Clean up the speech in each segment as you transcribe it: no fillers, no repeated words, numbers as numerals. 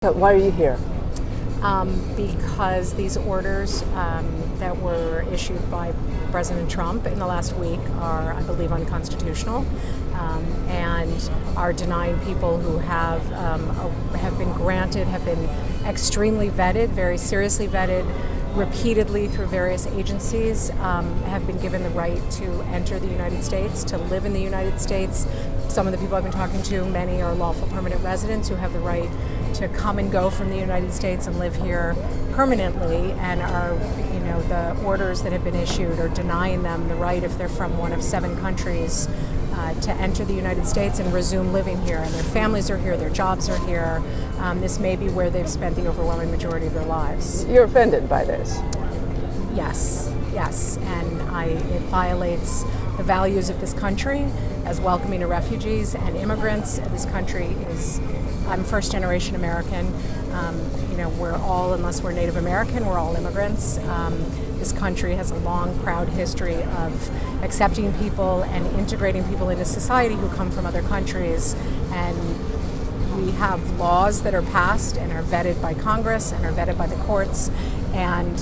So why are you here? Because these orders that were issued by President Trump in the last week are, I believe, unconstitutional and are denying people who have been extremely vetted, very seriously vetted, repeatedly through various agencies, have been given the right to enter the United States, to live in the United States. Some of the people I've been talking to, many are lawful permanent residents who have the right to come and go from the United States and live here permanently, and are, the orders that have been issued are denying them the right, if they're from one of 7 countries, to enter the United States and resume living here. And their families are here, their jobs are here. This may be where they've spent the overwhelming majority of their lives. You're offended by this? Yes, and it violates the values of this country as welcoming of refugees and immigrants. This country is, I'm first generation American. We're all, unless we're Native American, we're all immigrants. This country has a long, proud history of accepting people and integrating people into society who come from other countries. And we have laws that are passed and are vetted by Congress and are vetted by the courts. And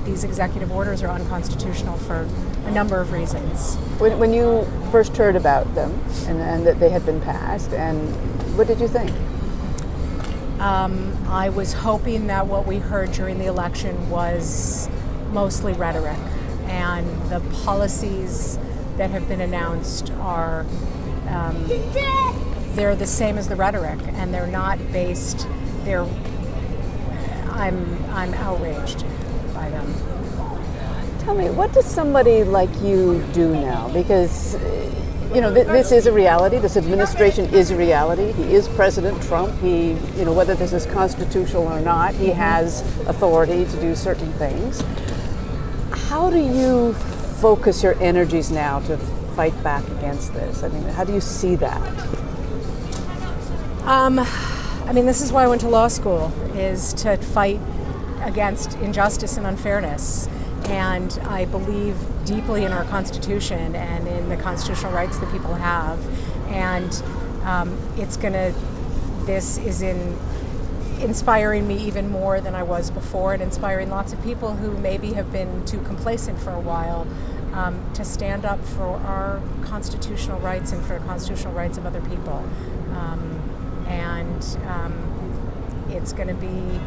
these executive orders are unconstitutional for a number of reasons. When you first heard about them and that they had been passed, and what did you think? I was hoping that what we heard during the election was mostly rhetoric, and the policies that have been announced are they're the same as the rhetoric, and they're not based. I'm outraged by them. Tell me, what does somebody like you do now? Because this is a reality. This administration is a reality. He is President Trump. He, whether this is constitutional or not, he has authority to do certain things. How do you focus your energies now to fight back against this? I mean, how do you see that? This is why I went to law school, is to fight against injustice and unfairness. And I believe deeply in our Constitution and in the constitutional rights that people have. And this is inspiring me even more than I was before, and inspiring lots of people who maybe have been too complacent for a while, to stand up for our constitutional rights and for the constitutional rights of other people. It's going to be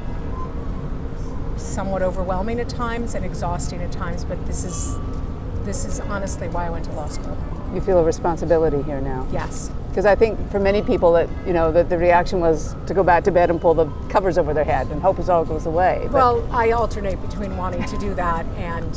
somewhat overwhelming at times and exhausting at times, but this is honestly why I went to law school. You feel a responsibility here now? Yes. Because I think for many people that, that the reaction was to go back to bed and pull the covers over their head and hope it all goes away. But well, I alternate between wanting to do that and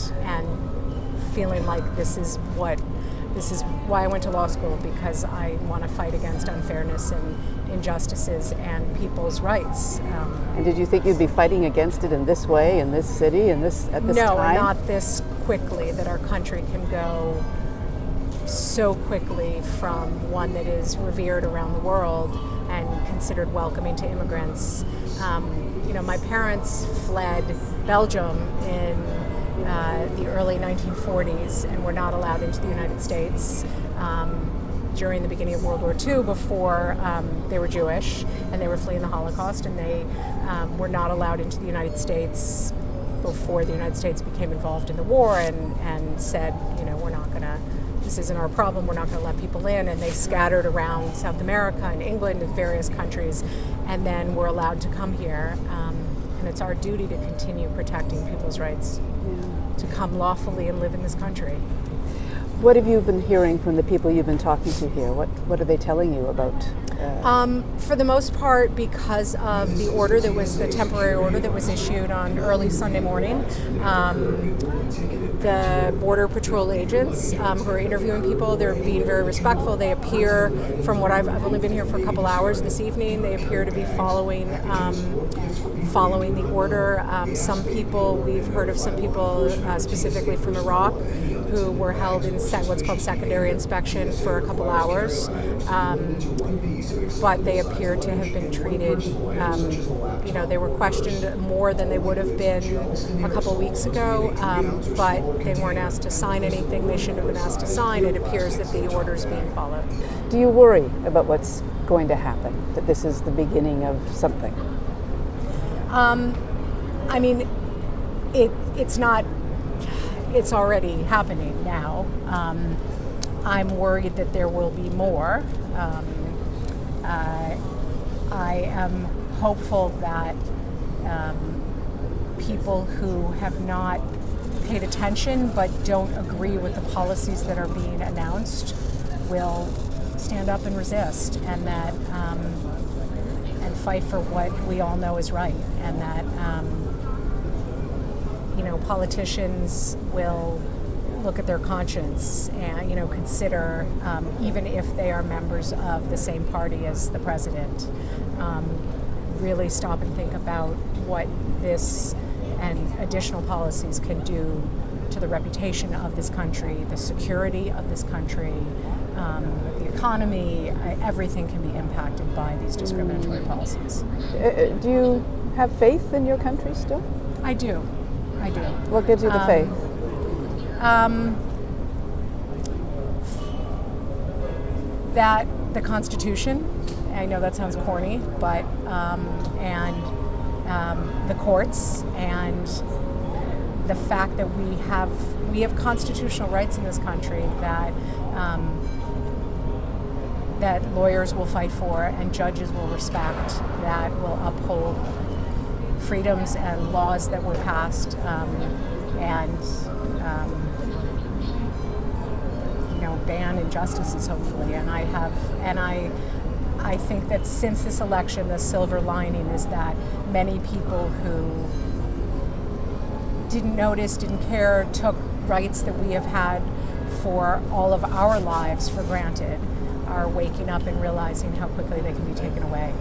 feeling like this is why I went to law school, because I want to fight against unfairness and injustices and people's rights. And did you think you'd be fighting against it in this way, in this city, at this time? No, not this quickly, that our country can go so quickly from one that is revered around the world and considered welcoming to immigrants. My parents fled Belgium in the early 1940s and were not allowed into the United States during the beginning of World War II, before they were Jewish and they were fleeing the Holocaust, and they were not allowed into the United States before the United States became involved in the war and said, we're not going to, this isn't our problem, we're not going to let people in. And they scattered around South America and England and various countries, and then were allowed to come here. And it's our duty to continue protecting people's rights to come lawfully and live in this country. What have you been hearing from the people you've been talking to here? What are they telling you about? For the most part, because of the order that was the temporary order that was issued on early Sunday morning, the Border Patrol agents who are interviewing people, they're being very respectful. They appear, from what I've only been here for a couple hours this evening, they appear to be following the order. Some people, we've heard of some people specifically from Iraq who were held in what's called secondary inspection for a couple hours. But they appear to have been treated, they were questioned more than they would have been a couple weeks ago, but they weren't asked to sign anything they shouldn't have been asked to sign. It appears that the order is being followed. Do you worry about what's going to happen, that this is the beginning of something? I mean, it's not. It's already happening now. I'm worried that there will be more. I am hopeful that people who have not paid attention but don't agree with the policies that are being announced will stand up and resist, and that and fight for what we all know is right, and that politicians will look at their conscience and consider, even if they are members of the same party as the president, really stop and think about what this and additional policies can do to the reputation of this country, the security of this country, the economy. Everything can be impacted by these discriminatory policies. Do you have faith in your country still? I do. What gives you the faith? That the Constitution, I know that sounds corny, but and the courts, and the fact that we have constitutional rights in this country that that lawyers will fight for and judges will respect, that will uphold freedoms and laws that were passed, and ban injustices, hopefully. And I think that since this election, the silver lining is that many people who didn't notice, didn't care, took rights that we have had for all of our lives for granted, are waking up and realizing how quickly they can be taken away.